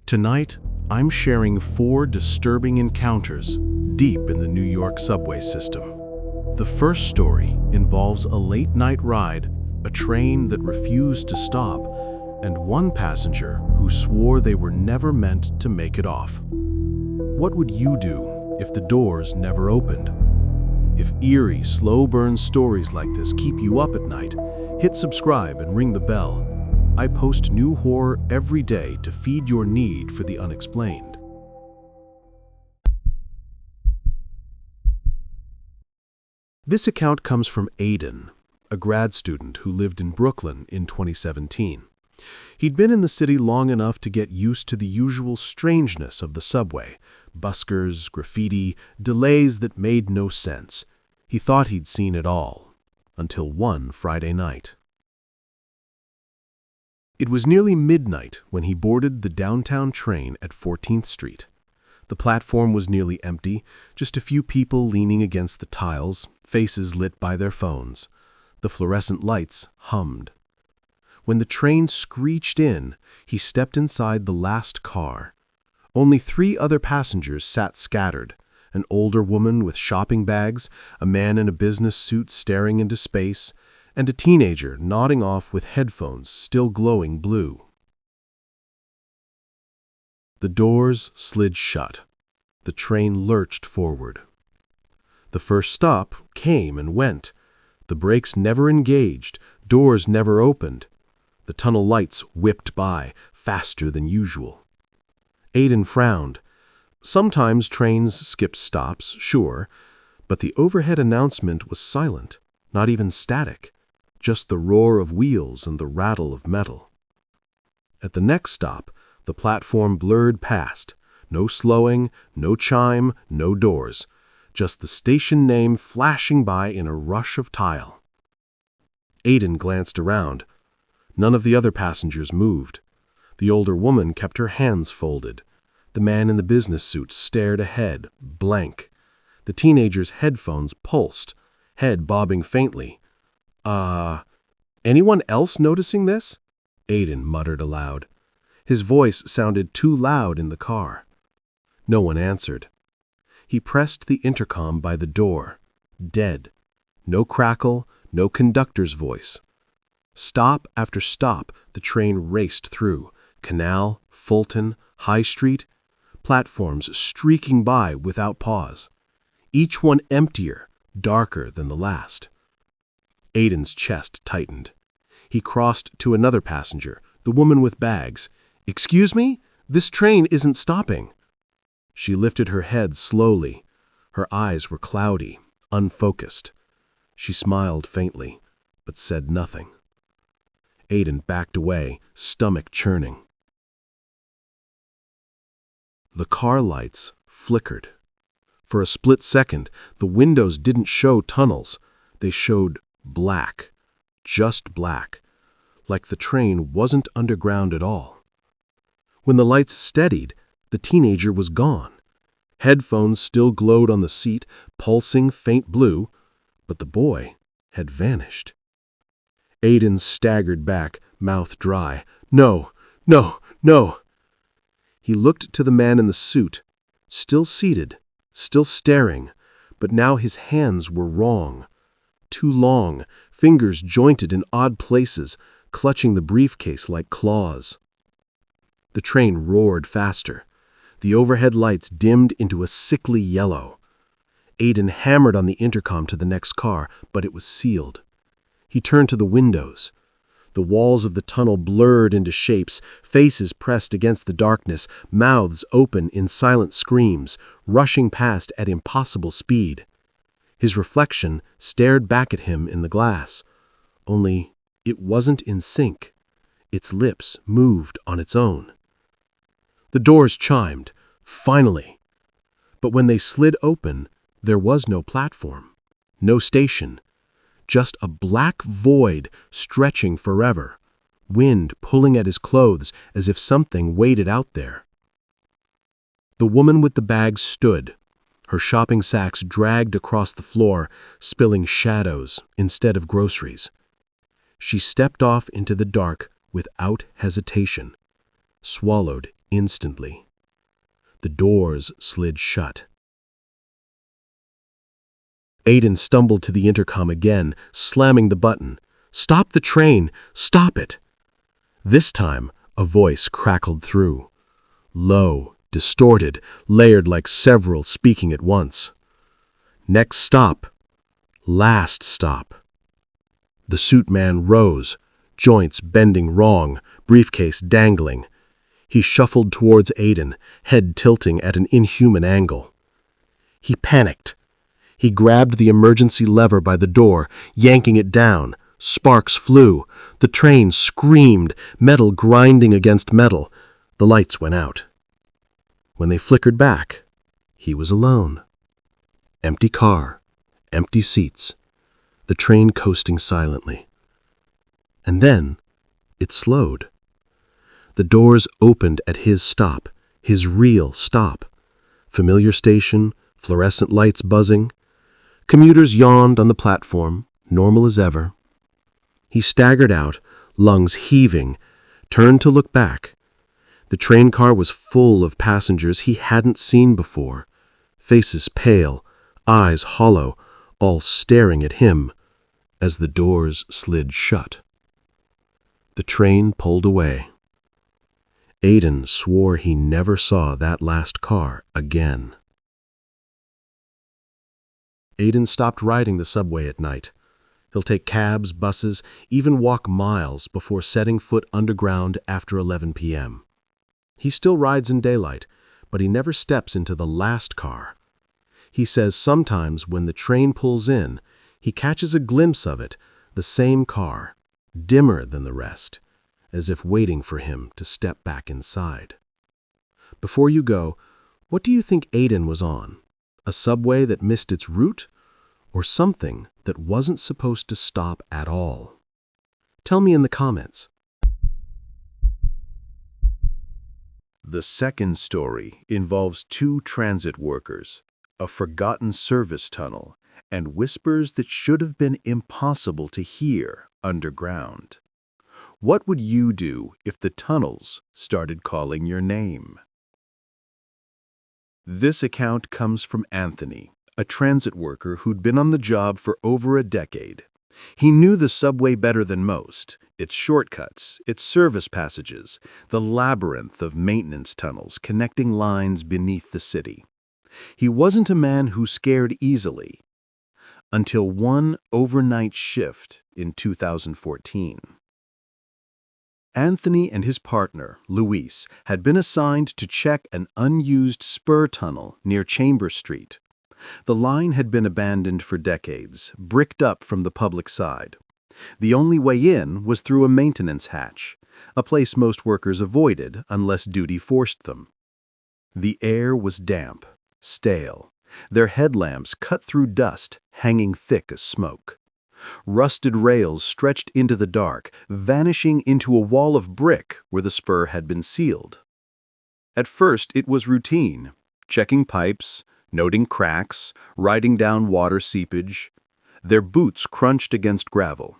Tonight, I'm sharing 4 disturbing encounters deep in the New York subway system. The first story involves a late-night ride, a train that refused to stop, and one passenger who swore they were never meant to make it off. What would you do if the doors never opened? If eerie, slow-burn stories like this keep you up at night, hit subscribe and ring the bell. I post new horror every day to feed your need for the unexplained. This account comes from Aidan, a grad student who lived in Brooklyn in 2017. He'd been in the city long enough to get used to the usual strangeness of the subway, buskers, graffiti, delays that made no sense. He thought he'd seen it all, until one Friday night. It was nearly midnight when he boarded the downtown train at 14th Street. The platform was nearly empty, just a few people leaning against the tiles, faces lit by their phones. The fluorescent lights hummed. When the train screeched in, he stepped inside the last car. Only 3 other passengers sat scattered: an older woman with shopping bags, a man in a business suit staring into space, and a teenager nodding off with headphones still glowing blue. The doors slid shut. The train lurched forward. The first stop came and went. The brakes never engaged, doors never opened. The tunnel lights whipped by, faster than usual. Aidan frowned. Sometimes trains skipped stops, sure, but the overhead announcement was silent, not even static. Just the roar of wheels and the rattle of metal. At the next stop, the platform blurred past. No slowing, no chime, no doors. Just the station name flashing by in a rush of tile. Aidan glanced around. None of the other passengers moved. The older woman kept her hands folded. The man in the business suit stared ahead, blank. The teenager's headphones pulsed, head bobbing faintly. Anyone else noticing this? Aidan muttered aloud. His voice sounded too loud in the car. No one answered. He pressed the intercom by the door. Dead. No crackle, no conductor's voice. Stop after stop, the train raced through. Canal, Fulton, High Street, platforms streaking by without pause. Each one emptier, darker than the last. Aidan's chest tightened. He crossed to another passenger, the woman with bags. "Excuse me? This train isn't stopping." She lifted her head slowly. Her eyes were cloudy, unfocused. She smiled faintly, but said nothing. Aidan backed away, stomach churning. The car lights flickered. For a split second, the windows didn't show tunnels. They showed black, just black, like the train wasn't underground at all. When the lights steadied, the teenager was gone. Headphones still glowed on the seat, pulsing faint blue, but the boy had vanished. Aidan staggered back, mouth dry. No, no, no! He looked to the man in the suit, still seated, still staring, but now his hands were wrong. Too long, fingers jointed in odd places, clutching the briefcase like claws. The train roared faster. The overhead lights dimmed into a sickly yellow. Aidan hammered on the intercom to the next car, but it was sealed. He turned to the windows. The walls of the tunnel blurred into shapes, faces pressed against the darkness, mouths open in silent screams, rushing past at impossible speed. His reflection stared back at him in the glass, only it wasn't in sync. Its lips moved on its own. The doors chimed, finally. But when they slid open, there was no platform, no station, just a black void stretching forever, wind pulling at his clothes as if something waited out there. The woman with the bags stood, her shopping sacks dragged across the floor, spilling shadows instead of groceries. She stepped off into the dark without hesitation, swallowed instantly. The doors slid shut. Aiden stumbled to the intercom again, slamming the button. "Stop the train! Stop it!" This time, a voice crackled through. Low, distorted, layered like several speaking at once. "Next stop. Last stop." The suit man rose, joints bending wrong, briefcase dangling. He shuffled towards Aiden, head tilting at an inhuman angle. He panicked. He grabbed the emergency lever by the door, yanking it down. Sparks flew. The train screamed, metal grinding against metal. The lights went out. When they flickered back, he was alone. Empty car, empty seats, the train coasting silently. And then it slowed. The doors opened at his stop, his real stop. Familiar station, fluorescent lights buzzing. Commuters yawned on the platform, normal as ever. He staggered out, lungs heaving, turned to look back. The train car was full of passengers he hadn't seen before, faces pale, eyes hollow, all staring at him as the doors slid shut. The train pulled away. Aiden swore he never saw that last car again. Aiden stopped riding the subway at night. He'll take cabs, buses, even walk miles before setting foot underground after 11 p.m. He still rides in daylight, but he never steps into the last car. He says sometimes when the train pulls in, he catches a glimpse of it, the same car, dimmer than the rest, as if waiting for him to step back inside. Before you go, what do you think Aiden was on? A subway that missed its route? Or something that wasn't supposed to stop at all? Tell me in the comments. The second story involves two transit workers, a forgotten service tunnel, and whispers that should have been impossible to hear underground. What would you do if the tunnels started calling your name? This account comes from Anthony, a transit worker who'd been on the job for over a decade. He knew the subway better than most, its shortcuts, its service passages, the labyrinth of maintenance tunnels connecting lines beneath the city. He wasn't a man who scared easily, until one overnight shift in 2014. Anthony and his partner, Luis, had been assigned to check an unused spur tunnel near Chambers Street. The line had been abandoned for decades, bricked up from the public side. The only way in was through a maintenance hatch, a place most workers avoided unless duty forced them. The air was damp, stale, their headlamps cut through dust, hanging thick as smoke. Rusted rails stretched into the dark, vanishing into a wall of brick where the spur had been sealed. At first, it was routine, checking pipes, noting cracks, writing down water seepage. Their boots crunched against gravel.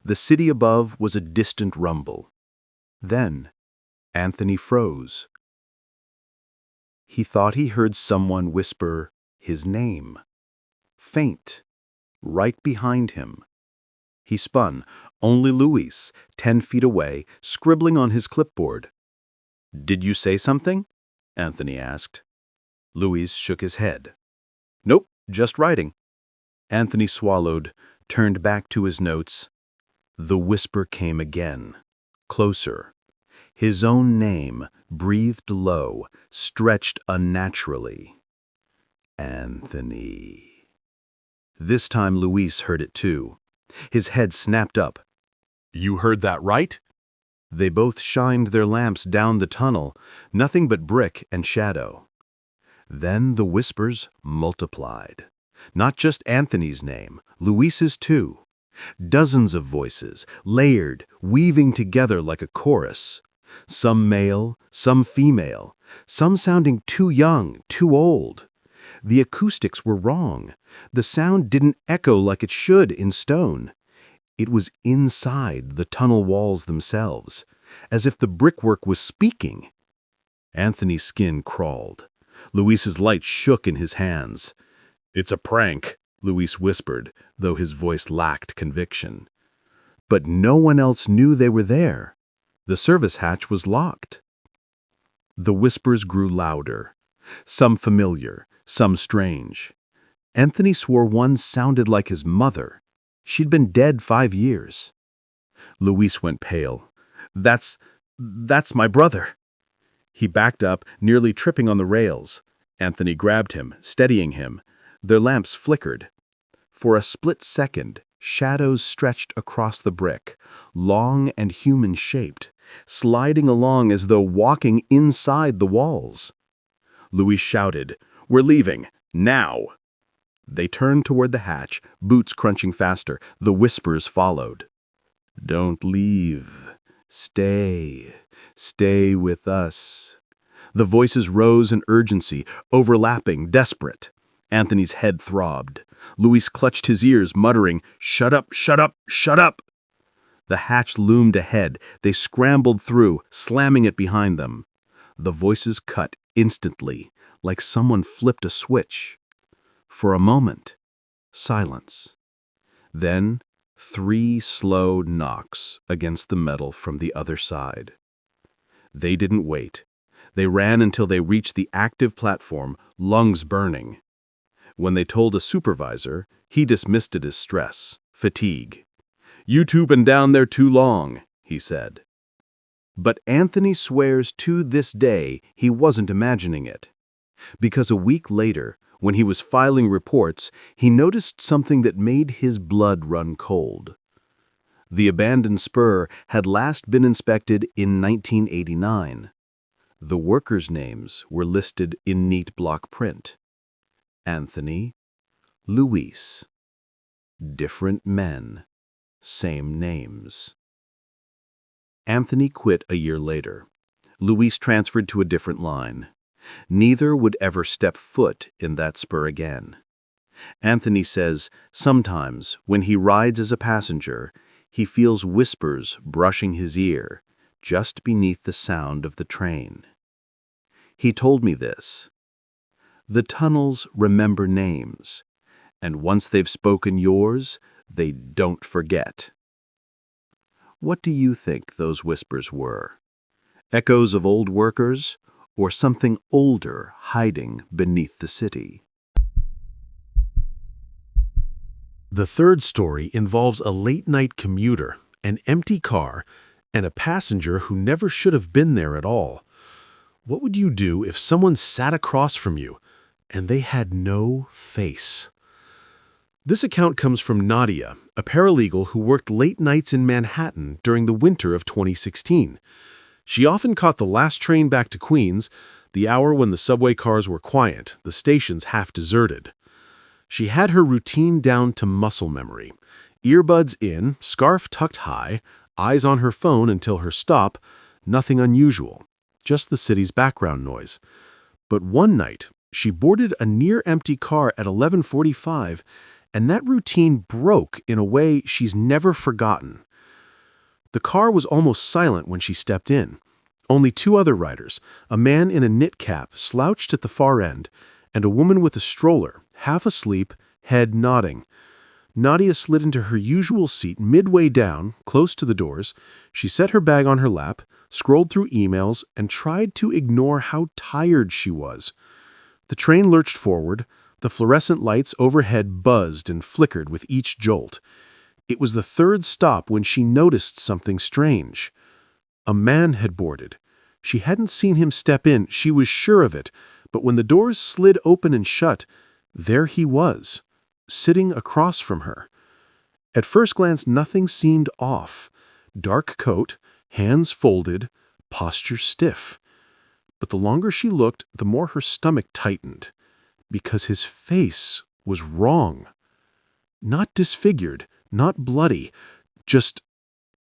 The city above was a distant rumble. Then, Anthony froze. He thought he heard someone whisper his name. Faint. Right behind him. He spun, only Luis, 10 feet away, scribbling on his clipboard. "Did you say something?" Anthony asked. Luis shook his head. "Nope, just writing." Anthony swallowed, turned back to his notes. The whisper came again, closer. His own name, breathed low, stretched unnaturally. Anthony. This time Luis heard it too. His head snapped up. "You heard that right?" They both shined their lamps down the tunnel, nothing but brick and shadow. Then the whispers multiplied. Not just Anthony's name, Luis's too. Dozens of voices, layered, weaving together like a chorus. Some male, some female, some sounding too young, too old. The acoustics were wrong. The sound didn't echo like it should in stone. It was inside the tunnel walls themselves, as if the brickwork was speaking. Anthony's skin crawled. Luis's light shook in his hands. "It's a prank," Luis whispered, though his voice lacked conviction. But no one else knew they were there. The service hatch was locked. The whispers grew louder, some familiar, some strange. Anthony swore one sounded like his mother. She'd been dead 5 years. Luis went pale. That's my brother." He backed up, nearly tripping on the rails. Anthony grabbed him, steadying him. Their lamps flickered. For a split second, shadows stretched across the brick, long and human-shaped, sliding along as though walking inside the walls. Luis shouted, "We're leaving, now!" They turned toward the hatch, boots crunching faster. The whispers followed. "Don't leave. Stay. Stay with us." The voices rose in urgency, overlapping, desperate. Anthony's head throbbed. Luis clutched his ears, muttering, "Shut up, shut up, shut up!" The hatch loomed ahead. They scrambled through, slamming it behind them. The voices cut instantly, like someone flipped a switch. For a moment, silence. Then, 3 slow knocks against the metal from the other side. They didn't wait. They ran until they reached the active platform, lungs burning. When they told a supervisor, he dismissed it as stress, fatigue. "You two been down there too long," he said. But Anthony swears to this day he wasn't imagining it. Because a week later, when he was filing reports, he noticed something that made his blood run cold. The abandoned spur had last been inspected in 1989. The workers' names were listed in neat block print. Anthony, Luis. Different men, same names. Anthony quit a year later. Luis transferred to a different line. Neither would ever step foot in that spur again. Anthony says sometimes, when he rides as a passenger, he feels whispers brushing his ear, just beneath the sound of the train. He told me this. The tunnels remember names, and once they've spoken yours, they don't forget. What do you think those whispers were? Echoes of old workers, or something older hiding beneath the city? The third story involves a late-night commuter, an empty car, and a passenger who never should have been there at all. What would you do if someone sat across from you and they had no face? This account comes from Nadia, a paralegal who worked late nights in Manhattan during the winter of 2016. She often caught the last train back to Queens, the hour when the subway cars were quiet, the stations half deserted. She had her routine down to muscle memory. Earbuds in, scarf tucked high, eyes on her phone until her stop, nothing unusual, just the city's background noise. But one night, she boarded a near-empty car at 11:45, and that routine broke in a way she's never forgotten. The car was almost silent when she stepped in. Only 2 other riders, a man in a knit cap slouched at the far end, and a woman with a stroller, half asleep, head nodding. Nadia slid into her usual seat midway down, close to the doors. She set her bag on her lap, scrolled through emails, and tried to ignore how tired she was. The train lurched forward. The fluorescent lights overhead buzzed and flickered with each jolt. It was the 3rd stop when she noticed something strange. A man had boarded. She hadn't seen him step in, she was sure of it, but when the doors slid open and shut, there he was, sitting across from her. At first glance, nothing seemed off. Dark coat, hands folded, posture stiff. But the longer she looked, the more her stomach tightened, because his face was wrong. Not disfigured, not bloody, just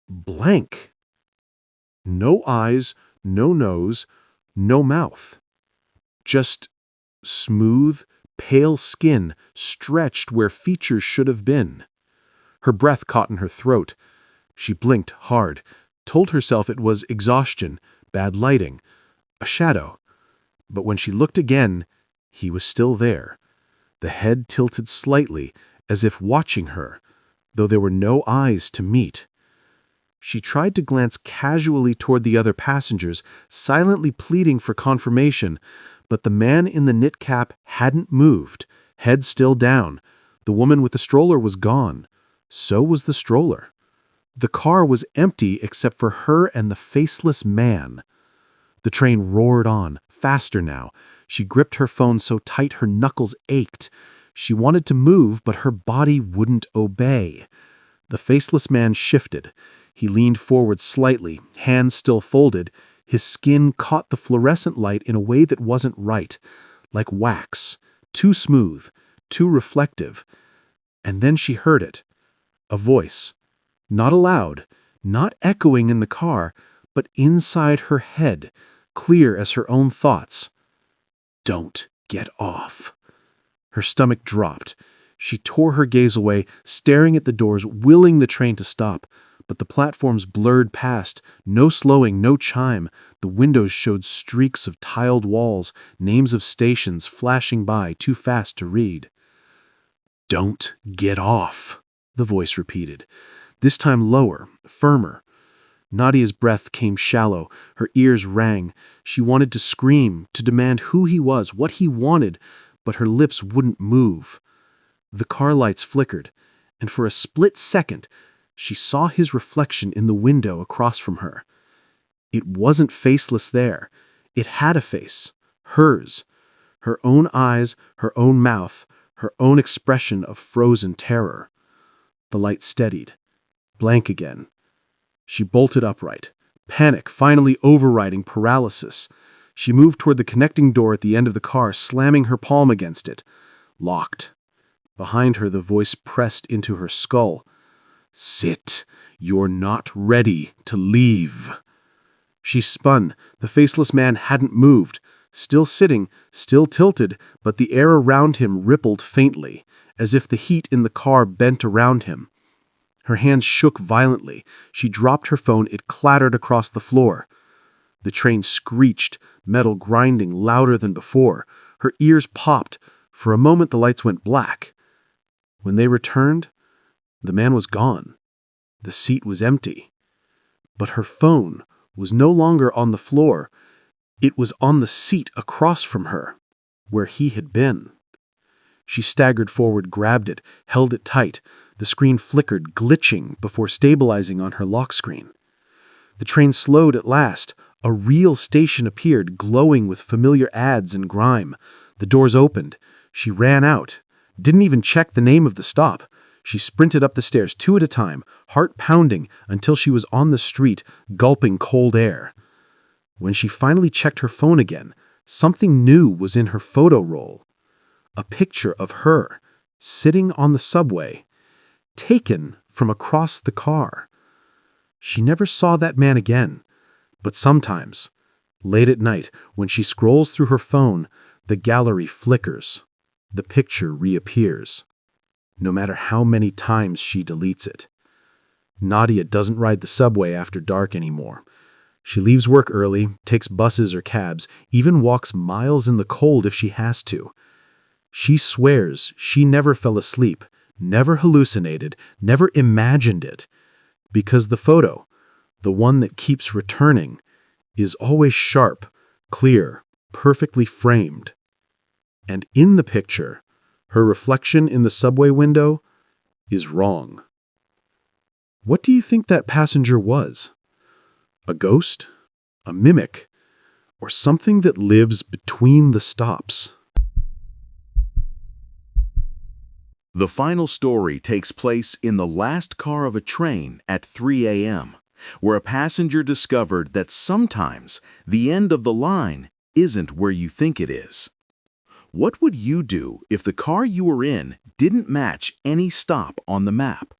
blank. No eyes, no nose, no mouth. Just smooth, pale skin stretched where features should have been. Her breath caught in her throat. She blinked hard, told herself it was exhaustion, bad lighting, a shadow. But when she looked again, he was still there, the head tilted slightly as if watching her, though there were no eyes to meet. She tried to glance casually toward the other passengers, silently pleading for confirmation, but the man in the knit cap hadn't moved, head still down. The woman with the stroller was gone. So was the stroller. The car was empty except for her and the faceless man. The train roared on, faster now. She gripped her phone so tight her knuckles ached. She wanted to move, but her body wouldn't obey. The faceless man shifted. He leaned forward slightly, hands still folded. His skin caught the fluorescent light in a way that wasn't right, like wax, too smooth, too reflective. And then she heard it. A voice. Not aloud, not echoing in the car, but inside her head, clear as her own thoughts. Don't get off. Her stomach dropped. She tore her gaze away, staring at the doors, willing the train to stop. But the platforms blurred past, no slowing, no chime. The windows showed streaks of tiled walls, names of stations flashing by too fast to read. Don't get off, the voice repeated, this time lower, firmer. Nadia's breath came shallow, her ears rang. She wanted to scream, to demand who he was, what he wanted, but her lips wouldn't move. The car lights flickered, and for a split second, she saw his reflection in the window across from her. It wasn't faceless there. It had a face, hers, her own eyes, her own mouth, her own expression of frozen terror. The light steadied, blank again. She bolted upright, panic finally overriding paralysis. She moved toward the connecting door at the end of the car, slamming her palm against it. Locked. Behind her, the voice pressed into her skull. Sit. You're not ready to leave. She spun. The faceless man hadn't moved. Still sitting, still tilted, but the air around him rippled faintly, as if the heat in the car bent around him. Her hands shook violently. She dropped her phone. It clattered across the floor. The train screeched, metal grinding louder than before. Her ears popped. For a moment, the lights went black. When they returned, the man was gone. The seat was empty. But her phone was no longer on the floor. It was on the seat across from her, where he had been. She staggered forward, grabbed it, held it tight. The screen flickered, glitching before stabilizing on her lock screen. The train slowed at last. A real station appeared, glowing with familiar ads and grime. The doors opened. She ran out. Didn't even check the name of the stop. She sprinted up the stairs, 2 at a time, heart pounding, until she was on the street, gulping cold air. When she finally checked her phone again, something new was in her photo roll. A picture of her, sitting on the subway, taken from across the car. She never saw that man again, but sometimes, late at night, when she scrolls through her phone, the gallery flickers. The picture reappears, no matter how many times she deletes it. Nadia doesn't ride the subway after dark anymore. She leaves work early, takes buses or cabs, even walks miles in the cold if she has to. She swears she never fell asleep, never hallucinated, never imagined it, because the photo, the one that keeps returning, is always sharp, clear, perfectly framed. And in the picture, her reflection in the subway window is wrong. What do you think that passenger was? A ghost? A mimic? Or something that lives between the stops? The final story takes place in the last car of a train at 3 a.m., where a passenger discovered that sometimes the end of the line isn't where you think it is. What would you do if the car you were in didn't match any stop on the map?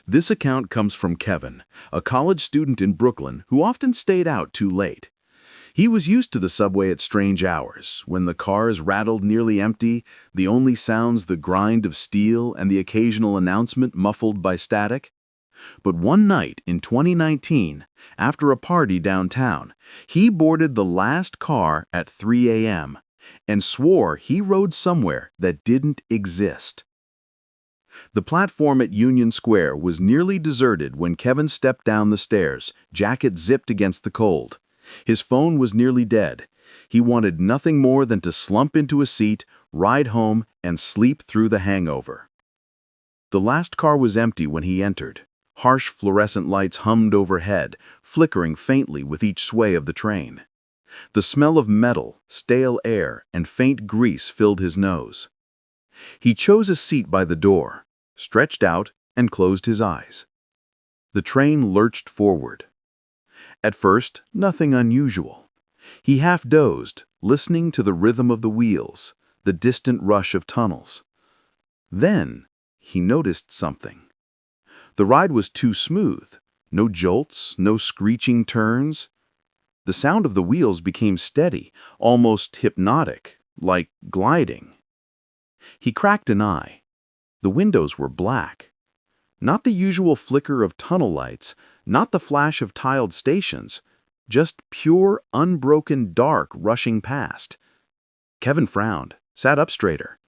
This account comes from Kevin, a college student in Brooklyn who often stayed out too late. He was used to the subway at strange hours, when the cars rattled nearly empty, the only sounds the grind of steel and the occasional announcement muffled by static. But one night in 2019, after a party downtown, he boarded the last car at 3 a.m. and swore he rode somewhere that didn't exist. The platform at Union Square was nearly deserted when Kevin stepped down the stairs, jacket zipped against the cold. His phone was nearly dead. He wanted nothing more than to slump into a seat, ride home, and sleep through the hangover. The last car was empty when he entered. Harsh fluorescent lights hummed overhead, flickering faintly with each sway of the train. The smell of metal, stale air, and faint grease filled his nose. He chose a seat by the door, stretched out, and closed his eyes. The train lurched forward. At first, nothing unusual. He half dozed, listening to the rhythm of the wheels, the distant rush of tunnels. Then, he noticed something. The ride was too smooth. No jolts, no screeching turns. The sound of the wheels became steady, almost hypnotic, like gliding. He cracked an eye. The windows were black. Not the usual flicker of tunnel lights, not the flash of tiled stations, just pure, unbroken dark rushing past. Kevin frowned, sat up straighter.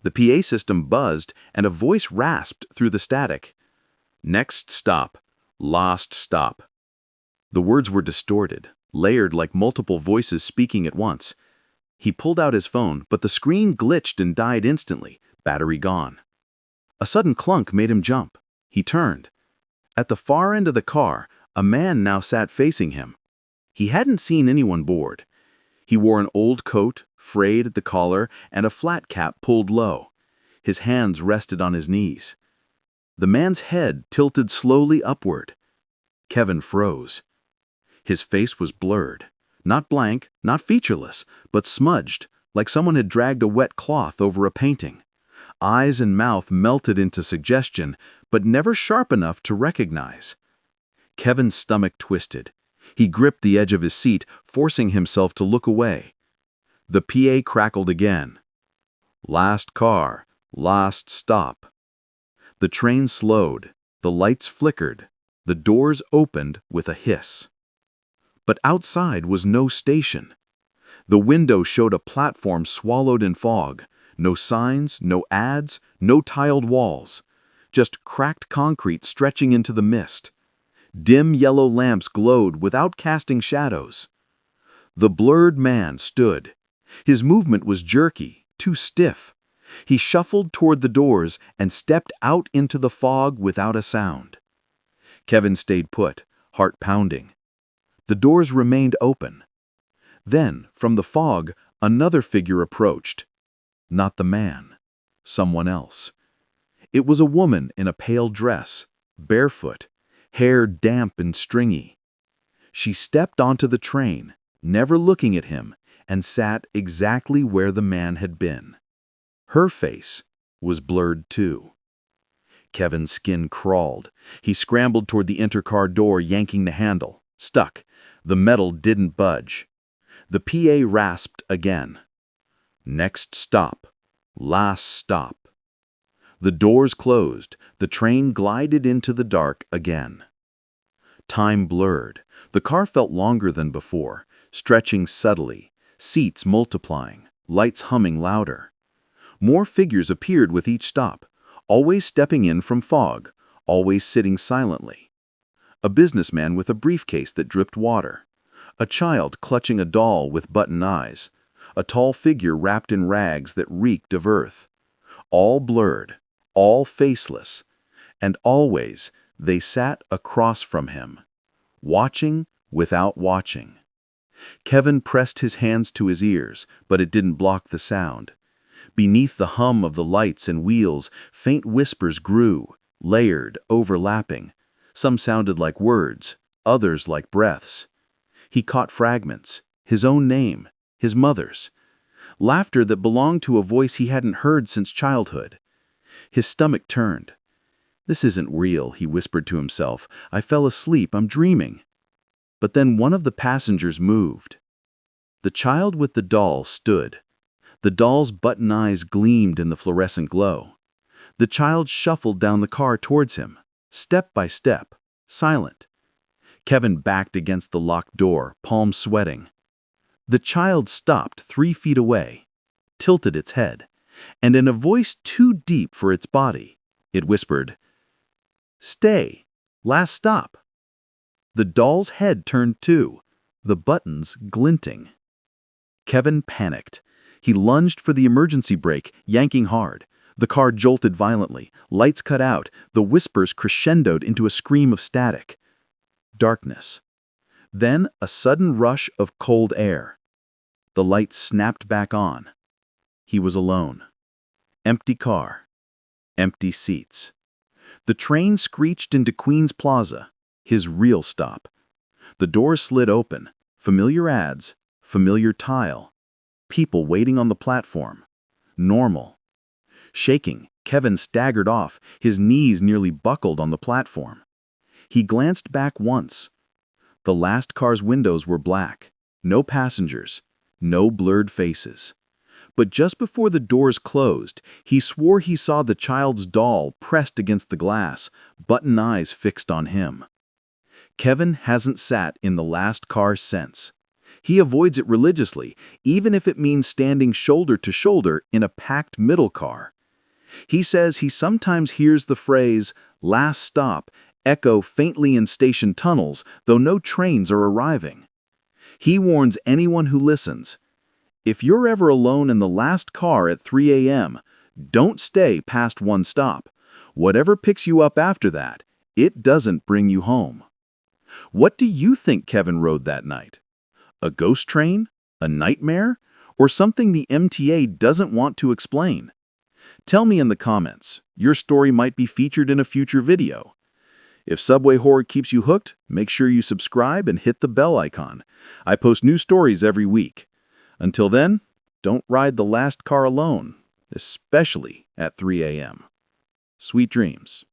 The PA system buzzed, and a voice rasped through the static. "Next stop. Last stop." The words were distorted, layered like multiple voices speaking at once. He pulled out his phone, but the screen glitched and died instantly, battery gone. A sudden clunk made him jump. He turned. At the far end of the car, a man now sat facing him. He hadn't seen anyone board. He wore an old coat, frayed at the collar, and a flat cap pulled low. His hands rested on his knees. The man's head tilted slowly upward. Kevin froze. His face was blurred. Not blank, not featureless, but smudged, like someone had dragged a wet cloth over a painting. Eyes and mouth melted into suggestion, but never sharp enough to recognize. Kevin's stomach twisted. He gripped the edge of his seat, forcing himself to look away. The PA crackled again. "Last car, last stop." The train slowed, the lights flickered, the doors opened with a hiss. But outside was no station. The window showed a platform swallowed in fog. No signs, no ads, no tiled walls. Just cracked concrete stretching into the mist. Dim yellow lamps glowed without casting shadows. The blurred man stood. His movement was jerky, too stiff. He shuffled toward the doors and stepped out into the fog without a sound. Kevin stayed put, heart pounding. The doors remained open. Then, from the fog, another figure approached. Not the man. Someone else. It was a woman in a pale dress, barefoot, hair damp and stringy. She stepped onto the train, never looking at him, and sat exactly where the man had been. Her face was blurred too. Kevin's skin crawled. He scrambled toward the intercar door, yanking the handle. Stuck. The metal didn't budge. The PA rasped again. "Next stop. Last stop." The doors closed. The train glided into the dark again. Time blurred. The car felt longer than before, stretching subtly, seats multiplying, lights humming louder. More figures appeared with each stop, always stepping in from fog, always sitting silently. A businessman with a briefcase that dripped water. A child clutching a doll with button eyes. A tall figure wrapped in rags that reeked of earth. All blurred, all faceless, and always they sat across from him, watching without watching. Kevin pressed his hands to his ears, but it didn't block the sound. Beneath the hum of the lights and wheels, faint whispers grew, layered, overlapping. Some sounded like words, others like breaths. He caught fragments, his own name, his mother's. Laughter that belonged to a voice he hadn't heard since childhood. His stomach turned. "This isn't real," he whispered to himself. "I fell asleep, I'm dreaming." But then one of the passengers moved. The child with the doll stood. The doll's button eyes gleamed in the fluorescent glow. The child shuffled down the car towards him, step by step, silent. Kevin backed against the locked door, palms sweating. The child stopped 3 feet away, tilted its head, and in a voice too deep for its body, it whispered, "Stay, last stop." The doll's head turned too, the buttons glinting. Kevin panicked. He lunged for the emergency brake, yanking hard. The car jolted violently, lights cut out, the whispers crescendoed into a scream of static. Darkness. Then a sudden rush of cold air. The lights snapped back on. He was alone. Empty car. Empty seats. The train screeched into Queens Plaza, his real stop. The doors slid open. Familiar ads, familiar tile. People waiting on the platform. Normal. Shaking, Kevin staggered off, his knees nearly buckled on the platform. He glanced back once. The last car's windows were black. No passengers. No blurred faces. But just before the doors closed, he swore he saw the child's doll pressed against the glass, button eyes fixed on him. Kevin hasn't sat in the last car since. He avoids it religiously, even if it means standing shoulder to shoulder in a packed middle car. He says he sometimes hears the phrase, "last stop," echo faintly in station tunnels, though no trains are arriving. He warns anyone who listens, if you're ever alone in the last car at 3 a.m., don't stay past one stop. Whatever picks you up after that, it doesn't bring you home. What do you think Kevin rode that night? A ghost train? A nightmare? Or something the MTA doesn't want to explain? Tell me in the comments. Your story might be featured in a future video. If Subway Horror keeps you hooked, make sure you subscribe and hit the bell icon. I post new stories every week. Until then, don't ride the last car alone, especially at 3 a.m. Sweet dreams.